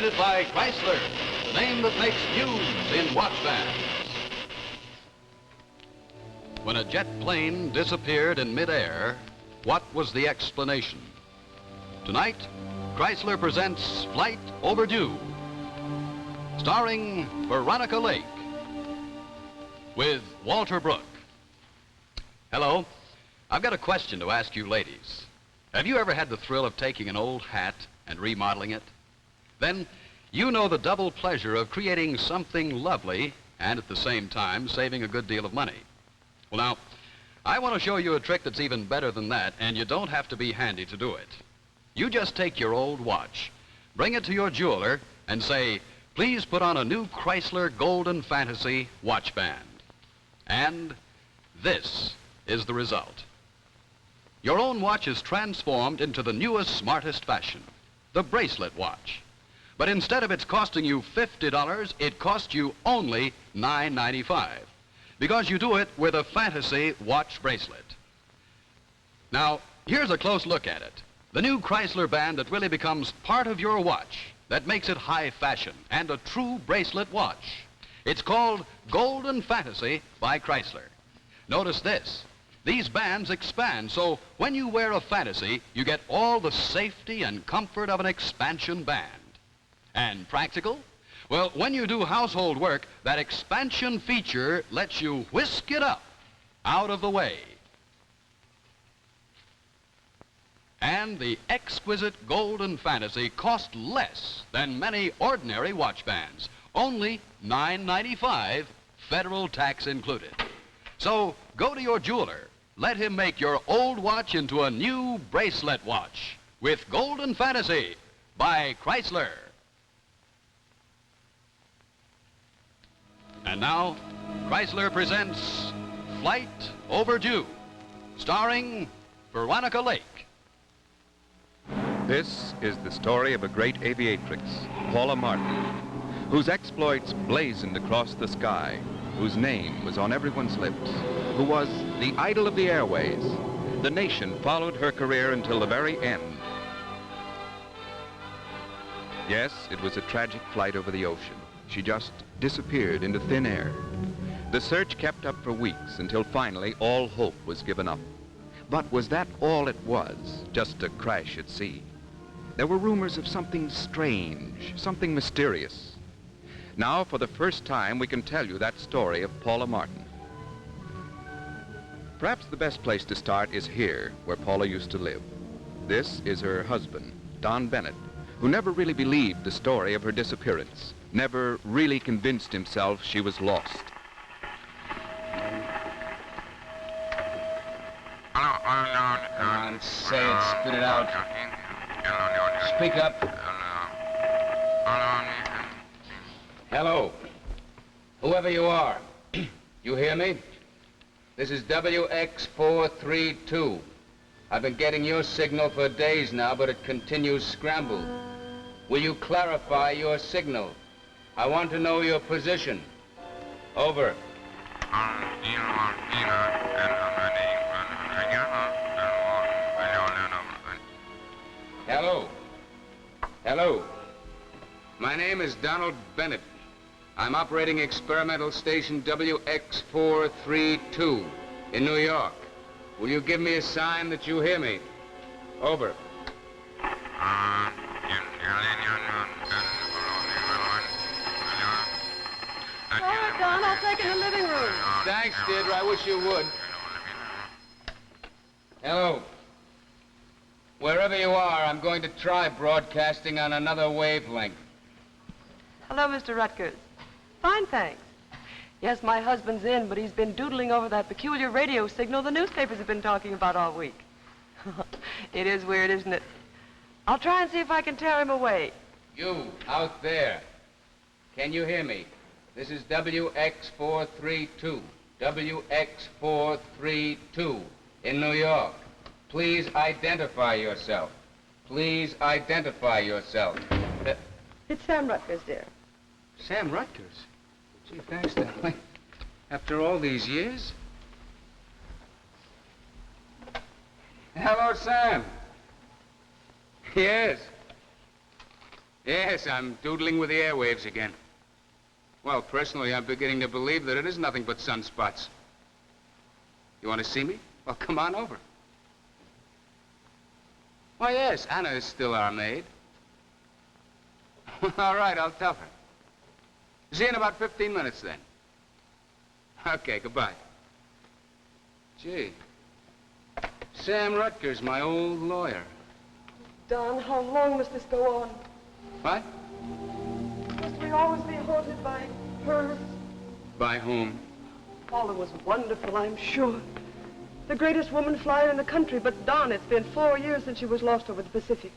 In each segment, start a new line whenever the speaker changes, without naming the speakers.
presented by Chrysler, the name that makes news in watch bands. When a jet plane disappeared in midair, what was the explanation? Tonight, Chrysler presents Flight Overdue, starring Veronica Lake, with Walter Brooke. Hello. I've got a question to ask you ladies. Have you ever had the thrill of taking an old hat and remodeling it? Then you know the double pleasure of creating something lovely and at the same time saving a good deal of money. Well, now, I want to show you a trick that's even better than that, and you don't have to be handy to do it. You just take your old watch, bring it to your jeweler, and say, please put on a new Chrysler Golden Fantasy watch band. And this is the result. Your own watch is transformed into the newest, smartest fashion, the bracelet watch. But instead of it's costing you $50, it costs you only $9.95, because you do it with a Fantasy watch bracelet. Now, here's a close look at it. The new Chrysler band that really becomes part of your watch, that makes it high fashion and a true bracelet watch. It's called Golden Fantasy by Chrysler. Notice this. These bands expand, so when you wear a Fantasy, you get all the safety and comfort of an expansion band. And practical? Well, when you do household work, that expansion feature lets you whisk it up, out of the way. And the exquisite Golden Fantasy costs less than many ordinary watch bands, only $9.95, federal tax included. So go to your jeweler. Let him make your old watch into a new bracelet watch with Golden Fantasy by Chrysler. And now, Chrysler presents Flight Overdue, starring Veronica Lake.
This is the story of a great aviatrix, Paula Martin, whose exploits blazoned across the sky, whose name was on everyone's lips, who was the idol of the airways. The nation followed her career until the very end. Yes, it was a tragic flight over the ocean. She just disappeared into thin air. The search kept up for weeks until finally all hope was given up. But was that all it was, just a crash at sea? There were rumors of something strange, something mysterious. Now, for the first time, we can tell you that story of Paula Martin. Perhaps the best place to start is here, where Paula used to live. This is her husband, Don Bennett, who never really believed the story of her disappearance, never really convinced himself she was lost.
Come on, say it, spit it out. Speak up. Hello. Whoever you are, you hear me? This is WX432. I've been getting your signal for days now, but it continues scrambled. Will you clarify your signal? I want to know your position. Over. Hello. Hello. My name is Donald Bennett. I'm operating experimental station WX432 in New York. Will you give me a sign that you hear me? Over.
All right, Don, I'll take it in the living room.
Thanks, Deirdre. I wish you would. Hello. Wherever you are, I'm going to try broadcasting on another wavelength.
Hello, Mr. Rutgers. Fine, thanks. Yes, my husband's in, but he's been doodling over that peculiar radio signal the newspapers have been talking about all week. It is weird, isn't it? I'll try and see if I can tear him away.
You, out there. Can you hear me? This is WX432. WX432 in New York. Please identify yourself. Please identify yourself.
It's Sam Rutgers, dear.
Sam Rutgers? Gee, thanks, darling. After all these years? Hello, Sam. Yes. Yes, I'm doodling with the airwaves again. Well, personally, I'm beginning to believe that it is nothing but sunspots. You want to see me? Well, come on over. Why, yes, Anna is still our maid. All right, I'll tell her. See you in about 15 minutes, then. Okay, goodbye. Gee, Sam Rutgers, my old lawyer.
Don, how long must this go on?
What?
Must we always be haunted by her?
By whom?
Paula was wonderful, I'm sure. The greatest woman flyer in the country, but Don, it's been 4 years since she was lost over the Pacific.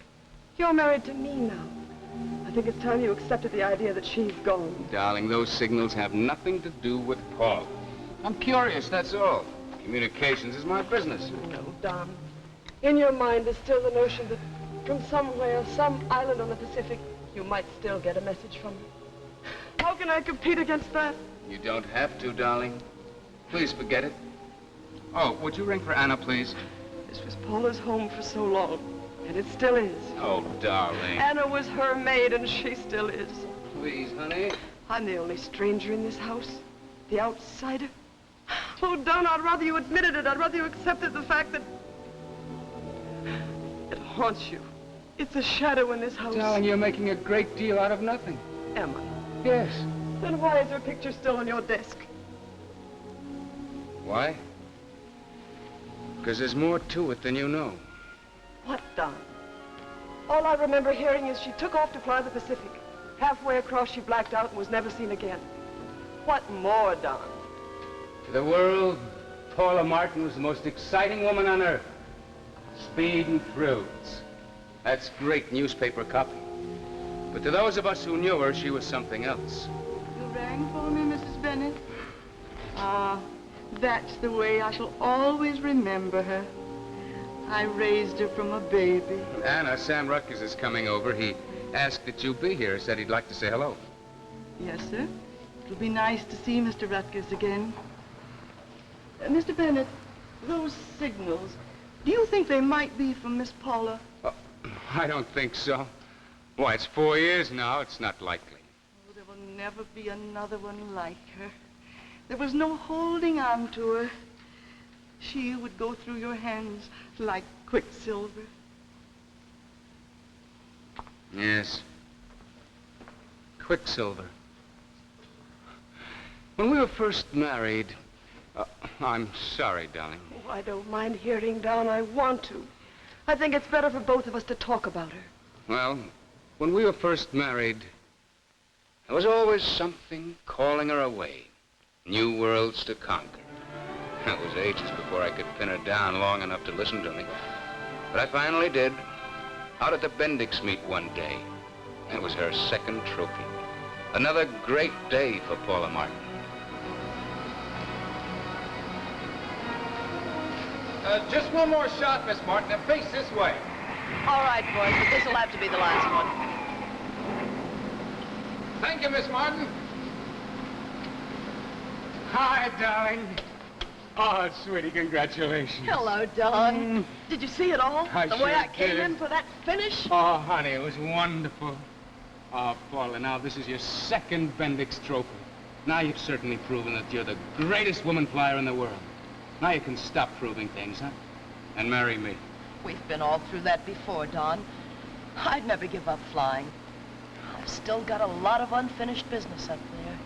You're married to me now. I think it's time you accepted the idea that she's gone.
Darling, those signals have nothing to do with Paul. I'm curious, that's all. Communications is my business.
No, Don. In your mind is still the notion that from somewhere, some island on the Pacific, you might still get a message from her. How can I compete against that?
You don't have to, darling. Please forget it. Oh, would you ring for Anna, please?
This was Paula's home for so long, and it still is.
Oh, darling.
Anna was her maid, and she still is.
Please, honey.
I'm the only stranger in this house, the outsider. Oh, Don, I'd rather you admitted it. I'd rather you accepted the fact that it haunts you. It's a shadow in this house.
Darling, you're making a great deal out of nothing.
Am I?
Yes.
Then why is her picture still on your desk?
Why? Because there's more to it than you know.
What, Don? All I remember hearing is she took off to fly the Pacific. Halfway across, she blacked out and was never seen again. What more, Don?
To the world, Paula Martin was the most exciting woman on earth. Speed and thrills. That's great newspaper copy. But to those of us who knew her, she was something else.
You rang for me, Mrs. Bennett? Ah, that's the way I shall always remember her. I raised her from a baby.
Anna, Sam Rutgers is coming over. He asked that you be here, said he'd like to say hello.
Yes, sir. It'll be nice to see Mr. Rutgers again. Mr. Bennett, those signals, do you think they might be from Miss Paula?
I don't think so. Why, it's 4 years now. It's not likely.
Oh, there will never be another one like her. There was no holding on to her. She would go through your hands like quicksilver.
Yes. Quicksilver. When we were first married... I'm sorry, darling.
Oh, I don't mind hearing, Don. I want to. I think it's better for both of us to talk about her.
Well, when we were first married, there was always something calling her away. New worlds to conquer. It was ages before I could pin her down long enough to listen to me. But I finally did. Out at the Bendix meet one day. It was her second trophy. Another great day for Paula Martin.
Just one more shot, Miss Martin, and face this way.
All right, boys, but this will have to be the last one.
Thank you, Miss Martin.
Hi, darling. Oh, sweetie, congratulations.
Hello, Don. Did you see it all?
I
the
sure
way I came
did.
in for that finish?
Oh, honey, it was wonderful. Oh, Paula, now this is your second Bendix trophy. Now you've certainly proven that you're the greatest woman flyer in the world. Now you can stop proving things, huh? And marry me.
We've been all through that before, Don. I'd never give up flying. I've still got a lot of unfinished business up there.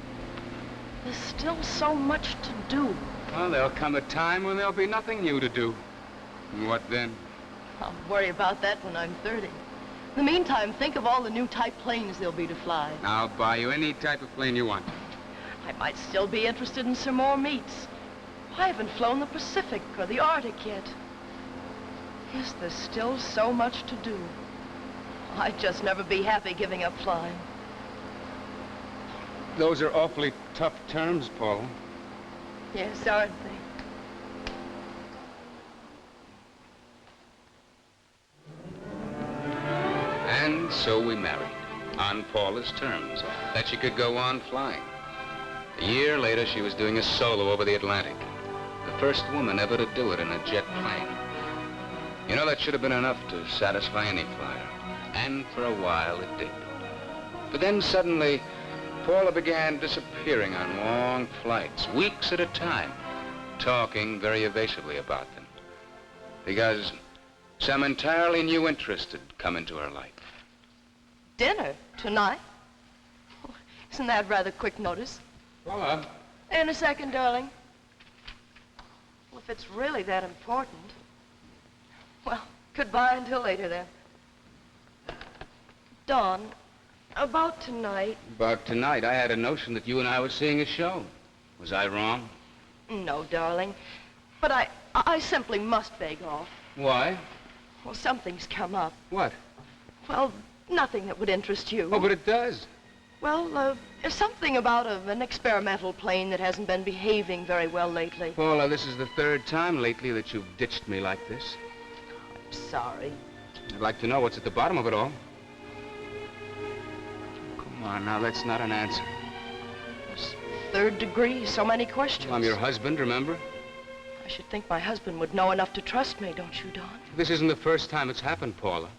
There's still so much to do.
Well, there'll come a time when there'll be nothing new to do. And what then?
I'll worry about that when I'm 30. In the meantime, think of all the new type planes there'll be to fly.
I'll buy you any type of plane you want.
I might still be interested in some more meets. I haven't flown the Pacific or the Arctic yet. Yes, there's still so much to do. I'd just never be happy giving up flying.
Those are awfully tough terms, Paula.
Yes, aren't they?
And so we married, on Paula's terms, that she could go on flying. A year later, she was doing a solo over the Atlantic. The first woman ever to do it in a jet plane. You know, that should have been enough to satisfy any flyer. And for a while, it did. But then suddenly, Paula began disappearing on long flights, weeks at a time, talking very evasively about them. Because some entirely new interest had come into her life.
Dinner tonight? Oh, isn't that rather quick notice?
Paula?
In a second, darling. Well, if it's really that important, well, goodbye until later then. Dawn, about tonight.
About tonight, I had a notion that you and I were seeing a show. Was I wrong?
No, darling. But I simply must beg off.
Why?
Well, something's come up.
What?
Well, nothing that would interest you.
Oh, but it does.
Well, there's something about an experimental plane that hasn't been behaving very well lately.
Paula, this is the third time lately that you've ditched me like this.
I'm sorry.
I'd like to know what's at the bottom of it all. Come on, now, that's not an answer.
It's third degree, so many questions.
I'm your husband, remember?
I should think my husband would know enough to trust me, don't you, Don?
This isn't the first time it's happened, Paula.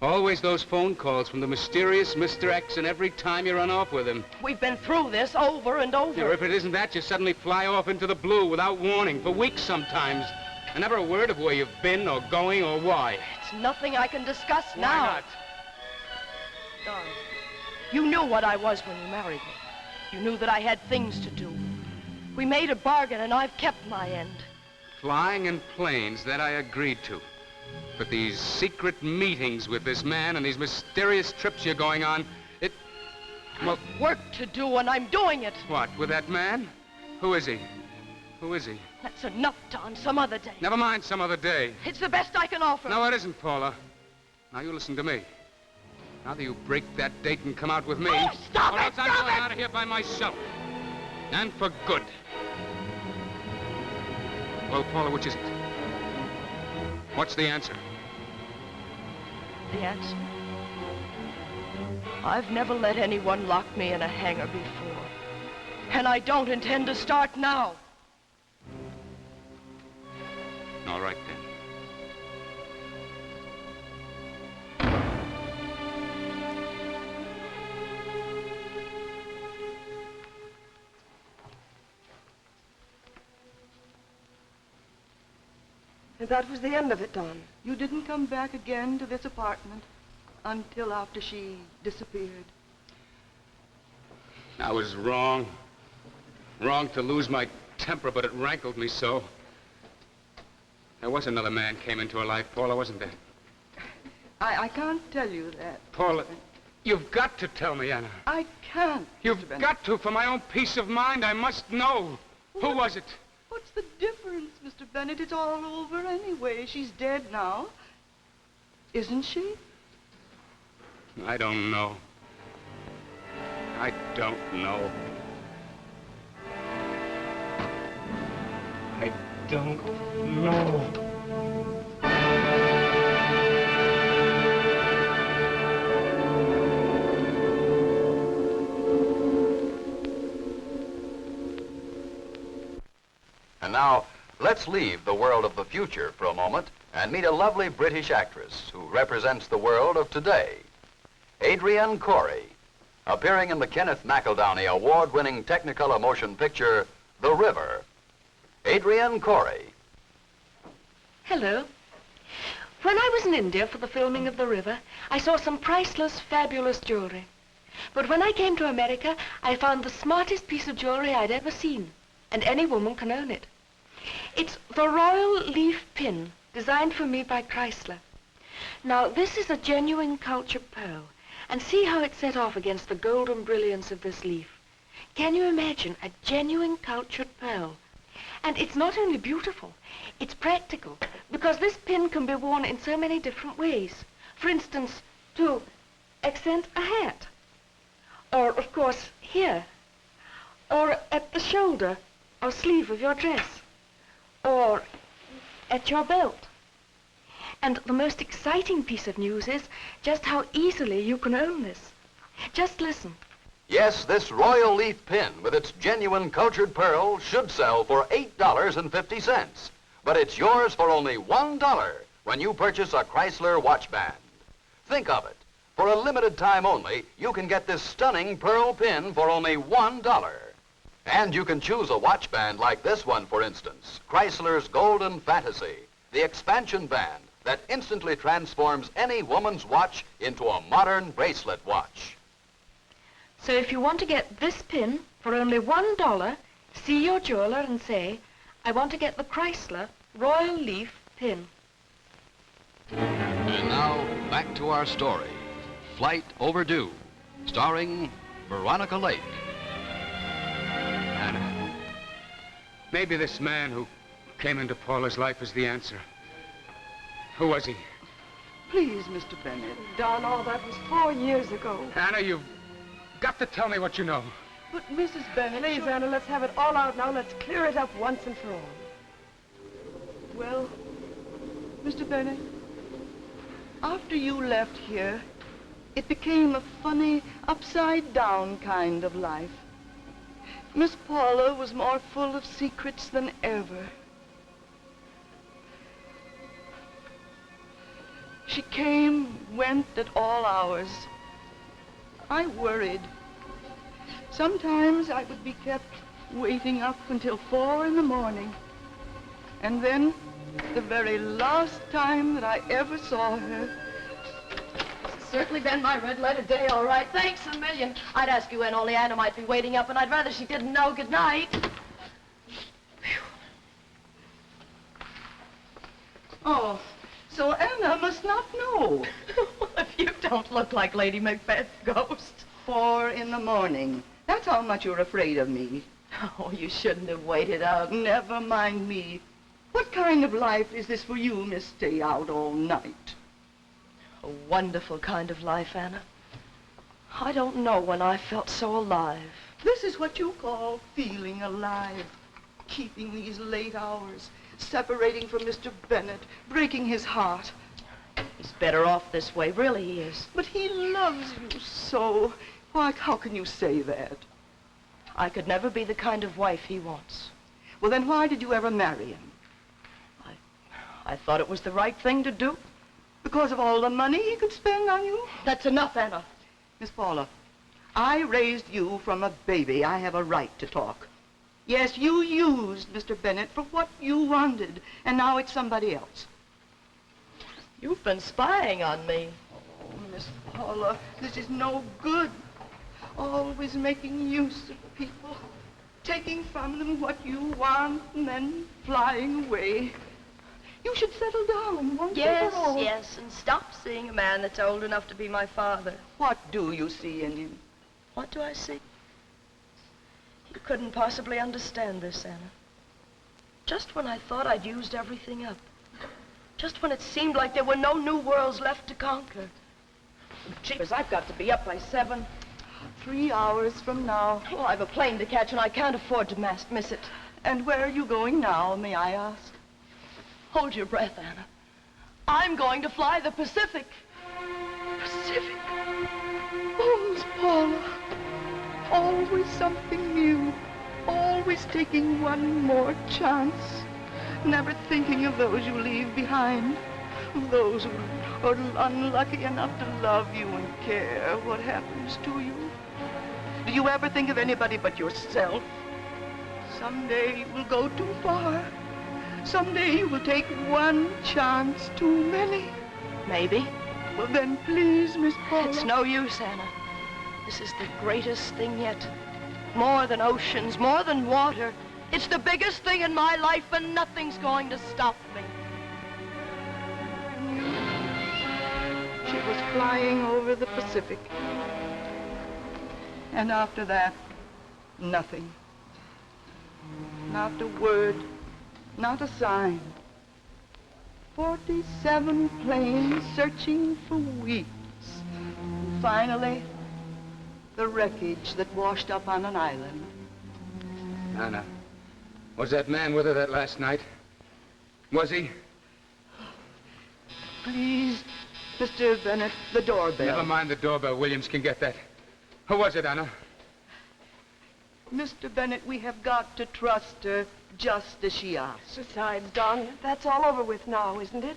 Always those phone calls from the mysterious Mr. X, and every time you run off with him.
We've been through this over and over.
Or if it isn't that, you suddenly fly off into the blue without warning, for weeks sometimes. And never a word of where you've been or going or why.
It's nothing I can discuss
Why
now.
not?
Don, you knew what I was when you married me. You knew that I had things to do. We made a bargain, and I've kept my end.
Flying in planes, that I agreed to. But these secret meetings with this man and these mysterious trips you're going on, well,
I've work to do, and I'm doing it.
what, with that man? Who is he? Who is he?
That's enough, Don. Some other day.
Never mind some other day.
It's the best I can offer.
No, it isn't, Paula. Now, you listen to me. Now that you break that date and come out with me...
Oh, stop
or
it!
else I'm
Stop
going
it!
out of here by myself. And for good. Well, Paula, which is it? What's the answer?
The answer? I've never let anyone lock me in a hangar before. And I don't intend to start now.
All right, then.
And that was the end of it, Don.
You didn't come back again to this apartment until after she disappeared.
I was wrong. Wrong to lose my temper, but it rankled me so. There was another man came into her life, Paula, wasn't there?
I can't tell you that.
Paula, you've got to tell me, Anna.
I can't.
You've
Mr. Bennett.
got to. For my own peace of mind, I must know. Who was it?
What's the difference, Mr. Bennett? It's all over anyway. She's dead now. Isn't she?
I don't know. I don't know. I don't know.
And now, let's leave the world of the future for a moment and meet a lovely British actress who represents the world of today. Adrienne Corey, appearing in the Kenneth McEldowney award-winning Technicolor motion picture, The River. Adrienne Corey.
Hello. When I was in India for the filming of The River, I saw some priceless, fabulous jewelry. But when I came to America, I found the smartest piece of jewelry I'd ever seen, and any woman can own it. It's the Royal Leaf Pin, designed for me by Chrysler. Now, this is a genuine cultured pearl, and see how it's set off against the golden brilliance of this leaf. Can you imagine a genuine cultured pearl? And it's not only beautiful, it's practical, because this pin can be worn in so many different ways. For instance, to accent a hat, or, of course, here, or at the shoulder or sleeve of your dress, or at your belt. And the most exciting piece of news is just how easily you can own this. Just listen.
Yes, this Royal Leaf Pin with its genuine cultured pearl should sell for $8.50. But it's yours for only $1 when you purchase a Chrysler watch band. Think of it. For a limited time only, you can get this stunning pearl pin for only $1. And you can choose a watch band like this one, for instance, Chrysler's Golden Fantasy, the expansion band that instantly transforms any woman's watch into a modern bracelet watch.
So if you want to get this pin for only $1, see your jeweler and say, I want to get the Chrysler Royal Leaf pin.
And now, back to our story, Flight Overdue, starring Veronica Lake.
Anna, maybe this man who came into Paula's life is the answer. Who was he?
Please, Mr. Bennett.
Don, all that was 4 years ago.
Anna, you've got to tell me what you know.
But Mrs. Bennett...
Please, Anna, let's have it all out now. Let's clear it up once and for all.
Well, Mr. Bennett, after you left here, it became a funny, upside-down kind of life. Miss Paula was more full of secrets than ever. She came, went at all hours. I worried. Sometimes I would be kept waiting up until 4 in the morning. And then, the very last time that I ever saw her...
It's certainly been my red letter day, all right. Thanks a million. I'd ask you when only Anna might be waiting up, and I'd rather she didn't know. Good night.
Oh, so Anna must not know.
If you don't look like Lady Macbeth's ghost.
4 in the morning. That's how much you're afraid of me.
Oh, you shouldn't have waited up.
Never mind me. What kind of life is this for you, Miss Stay Out All Night?
A wonderful kind of life, Anna. I don't know when I felt so alive.
This is what you call feeling alive. Keeping these late hours, separating from Mr. Bennett, breaking his heart.
He's better off this way, really he is.
But he loves you so. Why, how can you say that?
I could never be the kind of wife he wants.
Well, then why did you ever marry him?
I thought it was the right thing to do.
Because of all the money he could spend on you?
That's enough, Anna.
Miss Paula, I raised you from a baby. I have a right to talk. Yes, you used Mr. Bennett for what you wanted, and now it's somebody else.
You've been spying on me.
Oh, Miss Paula, this is no good. Always making use of people, taking from them what you want, and then flying away. You should settle down once and for all.
Yes, and stop seeing a man that's old enough to be my father.
What do you see in him?
What do I see? You couldn't possibly understand this, Anna. Just when I thought I'd used everything up. Just when it seemed like there were no new worlds left to conquer. Jeepers, I've got to be up by 7.
3 hours from now.
Oh, I've a plane to catch, and I can't afford to miss it.
And where are you going now, may I ask?
Hold your breath, Anna. I'm going to fly the Pacific.
Pacific. Oh, Miss Paula. Always something new. Always taking one more chance. Never thinking of those you leave behind. Of those who are unlucky enough to love you and care what happens to you. Do you ever think of anybody but yourself? Someday you will go too far. Someday you will take one chance too many.
Maybe.
Well, then, please, Miss Paula.
It's no use, Anna. This is the greatest thing yet. More than oceans, more than water. It's the biggest thing in my life, and nothing's going to stop me.
I knew she was flying over the Pacific. And after that, nothing. Not a word. Not a sign. 47 planes searching for weeks. And finally, the wreckage that washed up on an island.
Anna, was that man with her that last night? Was he?
Please, Mr. Bennett, the doorbell.
Never mind the doorbell. Williams can get that. Who was it, Anna?
Mr. Bennett, we have got to trust her just as she asks.
Besides, Don, that's all over with now, isn't it?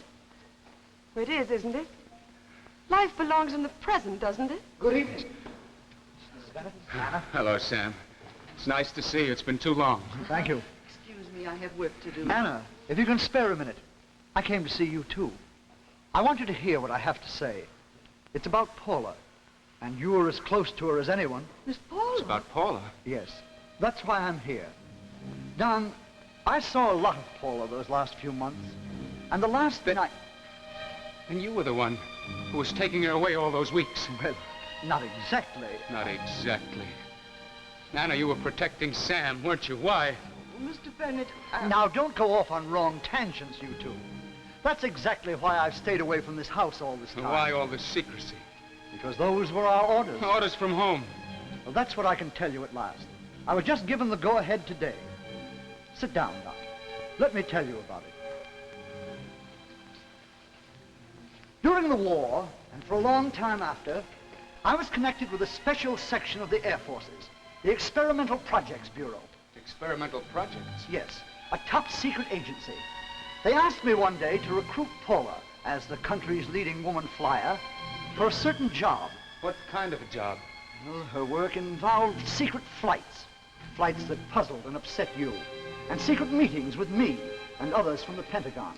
It is, isn't it? Life belongs in the present, doesn't it?
Good evening. Hello, Sam. It's nice to see you. It's been too long.
Thank you.
Excuse me, I have work to do.
Anna, if you can spare a minute, I came to see you too. I want you to hear what I have to say. It's about Paula, and you are as close to her as anyone.
Miss Paula?
It's about Paula.
Yes, that's why I'm here. Don, I saw a lot of Paula those last few months, and the last thing
And you were the one who was taking her away all those weeks.
Well, not exactly.
Not exactly. Nana, you were protecting Sam, weren't you? Why?
Mr. Bennett,
Now, don't go off on wrong tangents, you two. That's exactly why I've stayed away from this house all this time.
Why all this secrecy?
Because those were our orders.
Orders from home.
Well, that's what I can tell you at last. I was just given the go-ahead today. Sit down, Doc. Let me tell you about it. During the war, and for a long time after, I was connected with a special section of the Air Forces, the Experimental Projects Bureau.
Experimental projects.
Yes, a top-secret agency. They asked me one day to recruit Paula as the country's leading woman flyer for a certain job.
What kind of a job?
Well, her work involved secret flights. Flights that puzzled and upset you. And secret meetings with me and others from the Pentagon.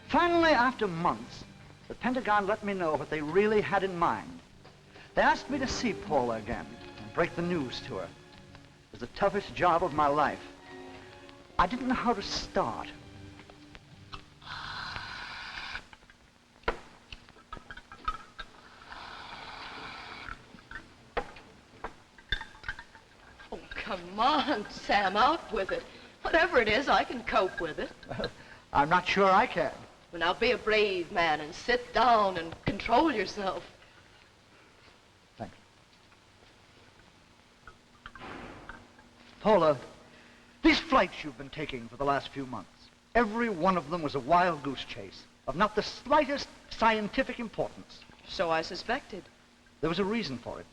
Finally, after months, the Pentagon let me know what they really had in mind. They asked me to see Paula again and break the news to her. It was the toughest job of my life. I didn't know how to start.
Oh, come on, Sam, out with it. Whatever it is, I can cope with it.
Well, I'm not sure I can.
Well, now be a brave man and sit down and control yourself.
Thank you. Paula, these flights you've been taking for the last few months, every one of them was a wild goose chase of not the slightest scientific importance.
So I suspected.
There was a reason for it.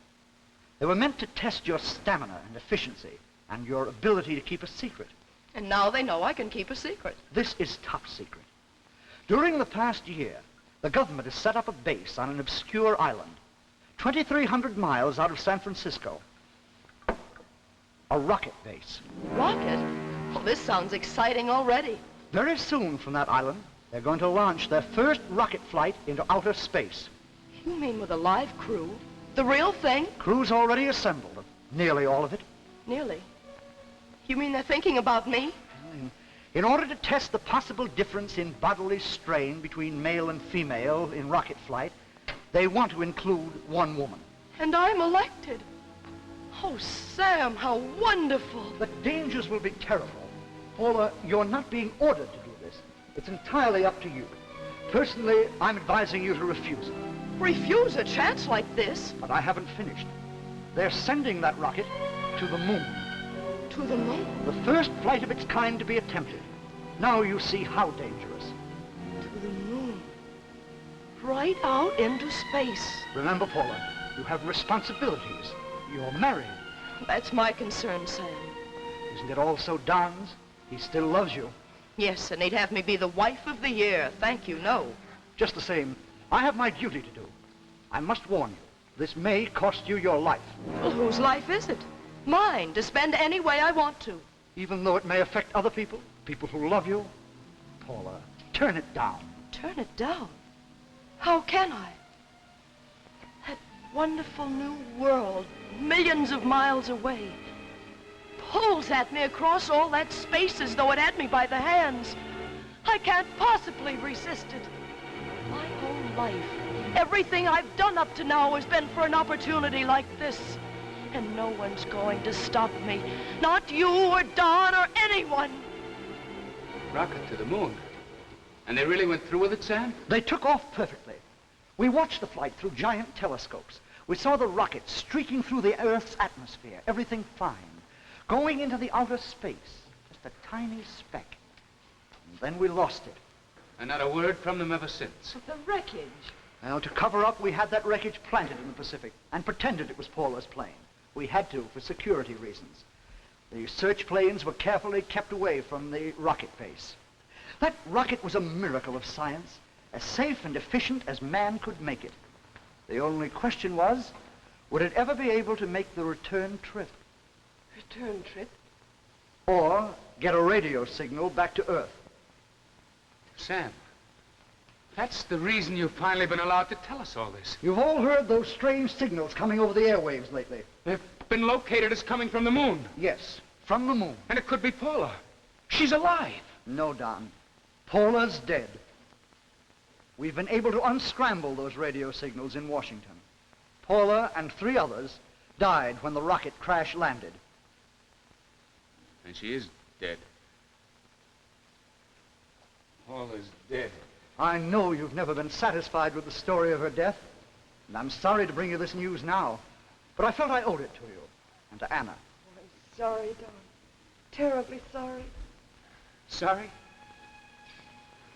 They were meant to test your stamina and efficiency and your ability to keep a secret.
And now they know I can keep a secret.
This is top secret. During the past year, the government has set up a base on an obscure island, 2,300 miles out of San Francisco. A rocket base.
Rocket? Well, this sounds exciting already.
Very soon from that island, they're going to launch their first rocket flight into outer space.
You mean with a live crew? The real thing?
Crew's already assembled, nearly all of it.
Nearly. You mean they're thinking about me?
In order to test the possible difference in bodily strain between male and female in rocket flight, they want to include one woman.
And I'm elected. Oh, Sam, how wonderful.
The dangers will be terrible. Paula, you're not being ordered to do this. It's entirely up to you. Personally, I'm advising you to refuse it.
Refuse a chance like this?
But I haven't finished. They're sending that rocket to the moon.
To the moon?
The first flight of its kind to be attempted. Now you see how dangerous.
To the moon. Right out into space.
Remember, Paula, you have responsibilities. You're married.
That's my concern, Sam.
Isn't it also Don's? He still loves you.
Yes, and he'd have me be the wife of the year. Thank you, no.
Just the same, I have my duty to do. I must warn you, this may cost you your life.
Well, whose life is it? Mine, to spend any way I want to.
Even though it may affect other people, people who love you. Paula, turn it down.
Turn it down? How can I? That wonderful new world, millions of miles away, pulls at me across all that space as though it had me by the hands. I can't possibly resist it. My whole life, everything I've done up to now has been for an opportunity like this. And no one's going to stop me. Not you or Don or anyone.
Rocket to the moon. And they really went through with it, Sam?
They took off perfectly. We watched the flight through giant telescopes. We saw the rocket streaking through the Earth's atmosphere. Everything fine. Going into the outer space. Just a tiny speck. And then we lost it.
And not a word from them ever since.
The wreckage.
Well, to cover up, we had that wreckage planted in the Pacific and pretended it was Paula's plane. We had to, for security reasons. The search planes were carefully kept away from the rocket base. That rocket was a miracle of science, as safe and efficient as man could make it. The only question was, would it ever be able to make the return trip?
Return trip?
Or get a radio signal back to Earth?
Sam, that's the reason you've finally been allowed to tell us all this.
You've all heard those strange signals coming over the airwaves lately.
They've been located as coming from the moon.
Yes, from the moon.
And it could be Paula. She's alive.
No, Don. Paula's dead. We've been able to unscramble those radio signals in Washington. Paula and 3 others died when the rocket crash landed.
And she is dead. Paula's dead.
I know you've never been satisfied with the story of her death, and I'm sorry to bring you this news now, but I felt I owed it to you and to Anna.
Oh, I'm sorry, Don. Terribly sorry.
Sorry?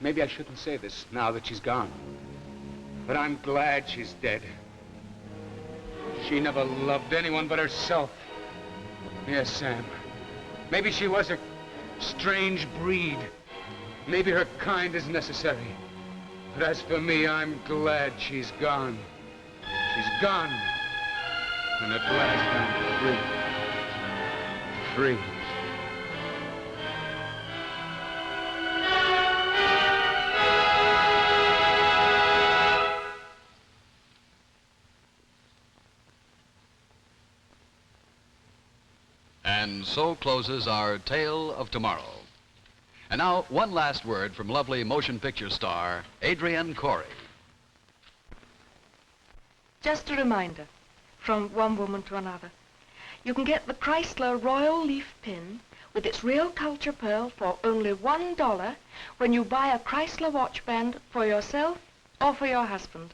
Maybe I shouldn't say this now that she's gone. But I'm glad she's dead. She never loved anyone but herself. Yes, Sam. Maybe she was a strange breed. Maybe her kind is necessary. But as for me, I'm glad she's gone. She's gone. And at last I'm free. Free.
And so closes our tale of tomorrow. And now, one last word from lovely motion picture star Adrienne Corey.
Just a reminder, from one woman to another. You can get the Chrysler Royal Leaf Pin with its real culture pearl for only $1 when you buy a Chrysler watch band for yourself or for your husband.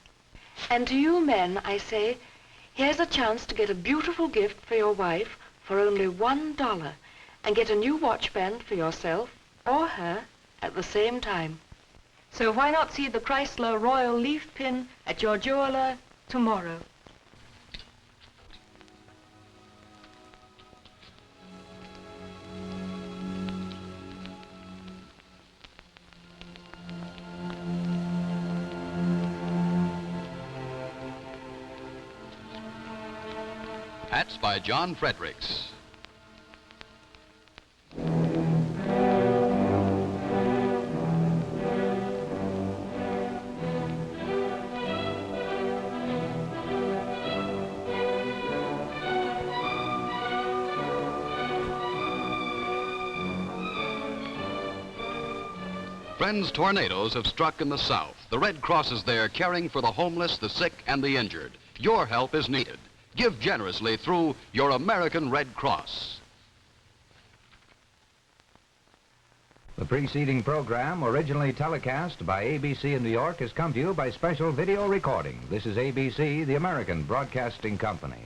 And to you men, I say, here's a chance to get a beautiful gift for your wife for only $1 and get a new watch band for yourself or her at the same time. So why not see the Chrysler Royal Leaf Pin at your jeweler tomorrow?
Hats by John Fredericks. Friends, tornadoes have struck in the South. The Red Cross is there caring for the homeless, the sick, and the injured. Your help is needed. Give generously through your American Red Cross.
The preceding program, originally telecast by ABC in New York, has come to you by special video recording. This is ABC, the American Broadcasting Company.